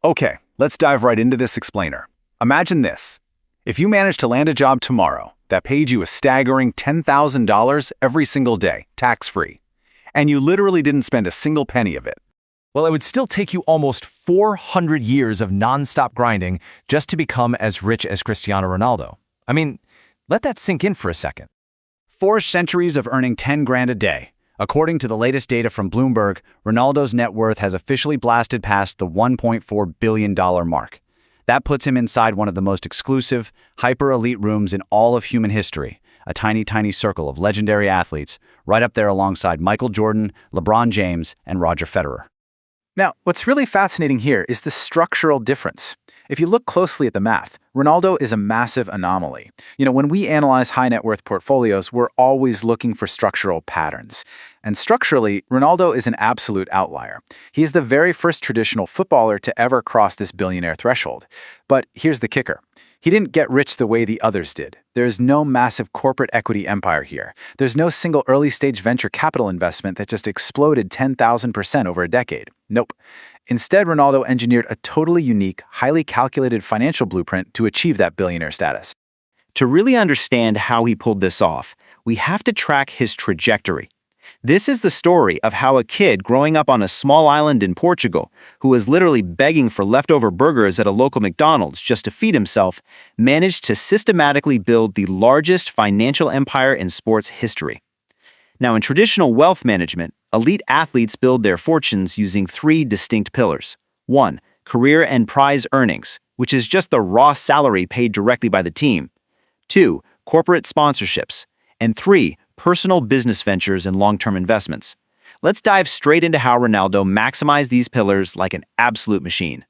Okay, let's dive right into this explainer. Imagine this. If you managed to land a job tomorrow that paid you a staggering $10,000 every single day, tax-free, and you literally didn't spend a single penny of it. Well, it would still take you almost 400 years of non-stop grinding just to become as rich as Cristiano Ronaldo. I mean, let that sink in for a second. 4 centuries of earning 10 grand a day. According to the latest data from Bloomberg, Ronaldo's net worth has officially blasted past the $1.4 billion mark. That puts him inside one of the most exclusive, hyper-elite rooms in all of human history, a tiny, tiny circle of legendary athletes, right up there alongside Michael Jordan, LeBron James, and Roger Federer. Now, what's really fascinating here is the structural difference. If you look closely at the math, Ronaldo is a massive anomaly. When we analyze high net worth portfolios, we're always looking for structural patterns. And structurally, Ronaldo is an absolute outlier. He's the very first traditional footballer to ever cross this billionaire threshold. But here's the kicker. He didn't get rich the way the others did. There's no massive corporate equity empire here. There's no single early-stage venture capital investment that just exploded 10,000% over a decade. Nope. Instead, Ronaldo engineered a totally unique, highly calculated financial blueprint to achieve that billionaire status. To really understand how he pulled this off, we have to track his trajectory. This is the story of how a kid growing up on a small island in Portugal, who was literally begging for leftover burgers at a local McDonald's just to feed himself, managed to systematically build the largest financial empire in sports history. Now, in traditional wealth management, elite athletes build their fortunes using 3 distinct pillars. 1. Career and prize earnings, which is just the raw salary paid directly by the team. 2. Corporate sponsorships. And 3. Personal business ventures and long-term investments. Let's dive straight into how Ronaldo maximized these pillars like an absolute machine.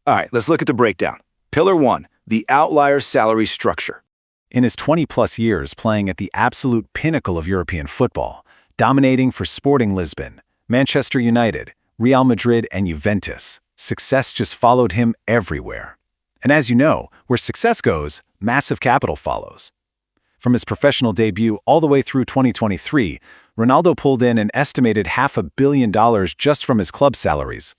All right, let's look at the breakdown. Pillar 1, the outlier salary structure. In his 20-plus years playing at the absolute pinnacle of European football, dominating for Sporting Lisbon, Manchester United, Real Madrid, and Juventus, success just followed him everywhere. And as you know, where success goes, massive capital follows. From his professional debut all the way through 2023, Ronaldo pulled in an estimated $500 million just from his club salaries.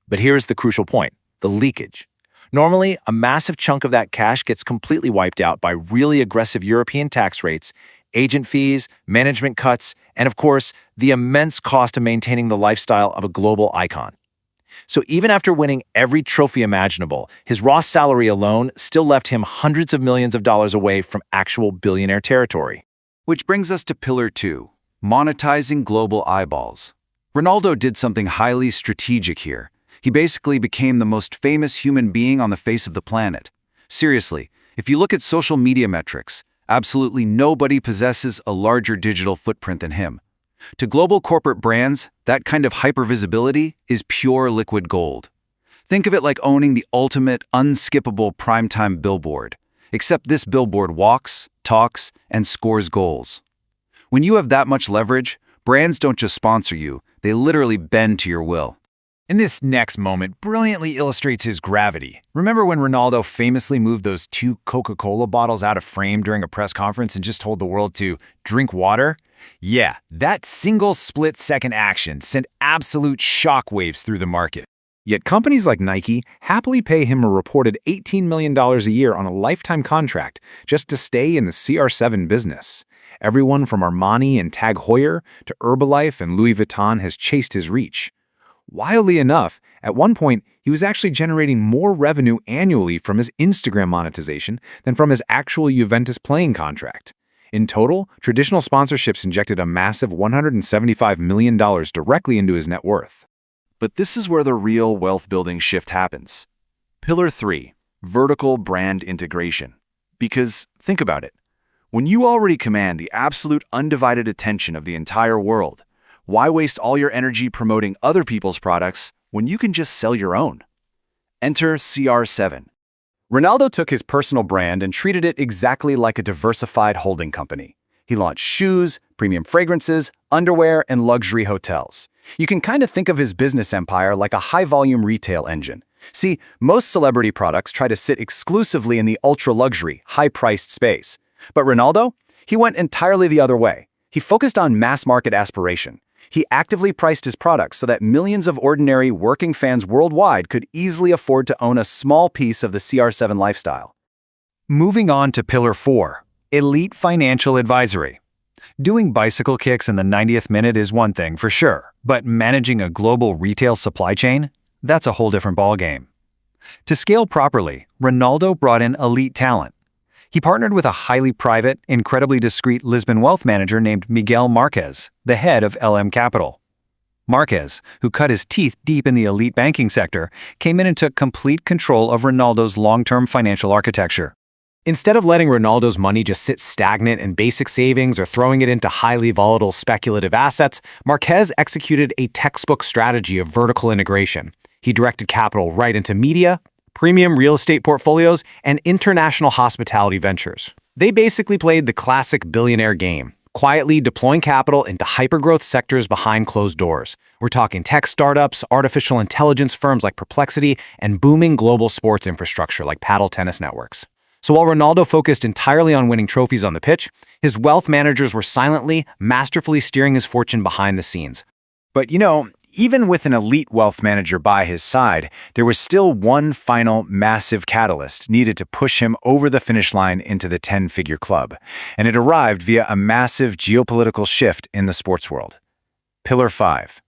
But here's the crucial point, the leakage. Normally, a massive chunk of that cash gets completely wiped out by really aggressive European tax rates, agent fees, management cuts, and of course, the immense cost of maintaining the lifestyle of a global icon. So even after winning every trophy imaginable, his raw salary alone still left him hundreds of millions of dollars away from actual billionaire territory. Which brings us to Pillar 2, monetizing global eyeballs. Ronaldo did something highly strategic here. He basically became the most famous human being on the face of the planet. Seriously, if you look at social media metrics, absolutely nobody possesses a larger digital footprint than him. To global corporate brands, that kind of hypervisibility is pure liquid gold. Think of it like owning the ultimate, unskippable primetime billboard, except this billboard walks, talks, and scores goals. When you have that much leverage, brands don't just sponsor you, they literally bend to your will. And this next moment brilliantly illustrates his gravity. Remember when Ronaldo famously moved those 2 Coca-Cola bottles out of frame during a press conference and just told the world to drink water? Yeah, that single split-second action sent absolute shockwaves through the market. Yet companies like Nike happily pay him a reported $18 million a year on a lifetime contract just to stay in the CR7 business. Everyone from Armani and Tag Heuer to Herbalife and Louis Vuitton has chased his reach. Wildly enough, at one point, he was actually generating more revenue annually from his Instagram monetization than from his actual Juventus playing contract. In total, traditional sponsorships injected a massive $175 million directly into his net worth. But this is where the real wealth-building shift happens. Pillar 3, vertical brand integration. Because, think about it, when you already command the absolute undivided attention of the entire world, why waste all your energy promoting other people's products when you can just sell your own? Enter CR7. Ronaldo took his personal brand and treated it exactly like a diversified holding company. He launched shoes, premium fragrances, underwear, and luxury hotels. You can kind of think of his business empire like a high-volume retail engine. See, most celebrity products try to sit exclusively in the ultra-luxury, high-priced space. But Ronaldo? He went entirely the other way. He focused on mass-market aspiration. He actively priced his products so that millions of ordinary working fans worldwide could easily afford to own a small piece of the CR7 lifestyle. Moving on to Pillar 4, Elite Financial Advisory. Doing bicycle kicks in the 90th minute is one thing for sure, but managing a global retail supply chain? That's a whole different ballgame. To scale properly, Ronaldo brought in elite talent. He partnered with a highly private, incredibly discreet Lisbon wealth manager named Miguel Marquez, the head of LM Capital. Marquez, who cut his teeth deep in the elite banking sector, came in and took complete control of Ronaldo's long-term financial architecture. Instead of letting Ronaldo's money just sit stagnant in basic savings or throwing it into highly volatile speculative assets, Marquez executed a textbook strategy of vertical integration. He directed capital right into media, premium real estate portfolios, and international hospitality ventures. They basically played the classic billionaire game, quietly deploying capital into hypergrowth sectors behind closed doors. We're talking tech startups, artificial intelligence firms like Perplexity, and booming global sports infrastructure like paddle tennis networks. So while Ronaldo focused entirely on winning trophies on the pitch, his wealth managers were silently, masterfully steering his fortune behind the scenes. But even with an elite wealth manager by his side, there was still one final massive catalyst needed to push him over the finish line into the 10-figure club, and it arrived via a massive geopolitical shift in the sports world. Pillar 5.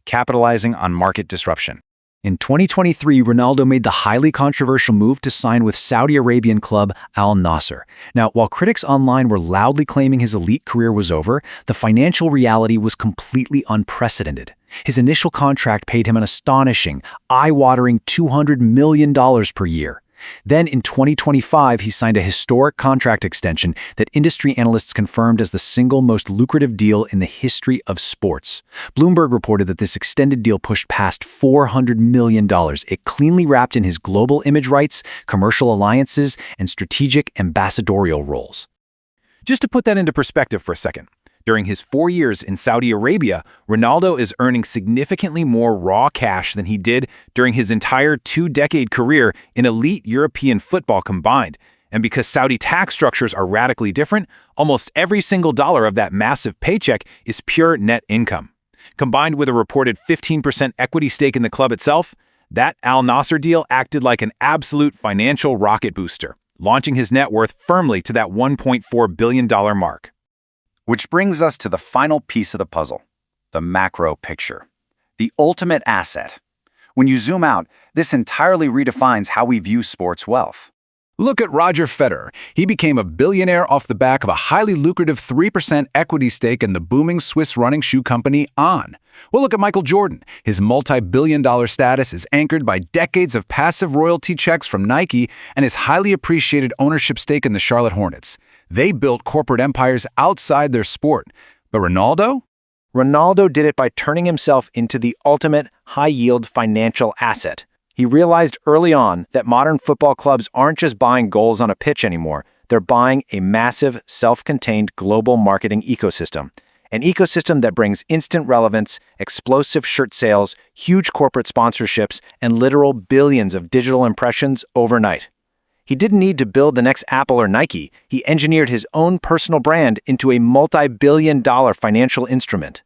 Capitalizing on market disruption. In 2023, Ronaldo made the highly controversial move to sign with Saudi Arabian club Al Nassr. Now, while critics online were loudly claiming his elite career was over, the financial reality was completely unprecedented. His initial contract paid him an astonishing, eye-watering $200 million per year. Then in 2025, he signed a historic contract extension that industry analysts confirmed as the single most lucrative deal in the history of sports. Bloomberg reported that this extended deal pushed past $400 million. It cleanly wrapped in his global image rights, commercial alliances, and strategic ambassadorial roles. Just to put that into perspective for a second, during his 4 years in Saudi Arabia, Ronaldo is earning significantly more raw cash than he did during his entire 2-decade career in elite European football combined. And because Saudi tax structures are radically different, almost every single dollar of that massive paycheck is pure net income. Combined with a reported 15% equity stake in the club itself, that Al Nassr deal acted like an absolute financial rocket booster, launching his net worth firmly to that $1.4 billion mark. Which brings us to the final piece of the puzzle, the macro picture, the ultimate asset. When you zoom out, this entirely redefines how we view sports wealth. Look at Roger Federer. He became a billionaire off the back of a highly lucrative 3% equity stake in the booming Swiss running shoe company On. Well, look at Michael Jordan. His multi-billion-dollar status is anchored by decades of passive royalty checks from Nike and his highly appreciated ownership stake in the Charlotte Hornets. They built corporate empires outside their sport. But Ronaldo? Ronaldo did it by turning himself into the ultimate high-yield financial asset. He realized early on that modern football clubs aren't just buying goals on a pitch anymore. They're buying a massive, self-contained global marketing ecosystem. An ecosystem that brings instant relevance, explosive shirt sales, huge corporate sponsorships, and literal billions of digital impressions overnight. He didn't need to build the next Apple or Nike. He engineered his own personal brand into a multi-billion-dollar financial instrument.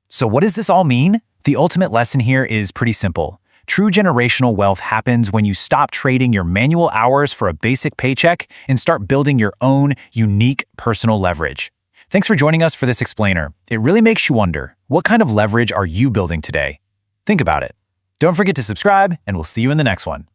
So what does this all mean? The ultimate lesson here is pretty simple. True generational wealth happens when you stop trading your manual hours for a basic paycheck and start building your own unique personal leverage. Thanks for joining us for this explainer. It really makes you wonder, what kind of leverage are you building today? Think about it. Don't forget to subscribe, and we'll see you in the next one.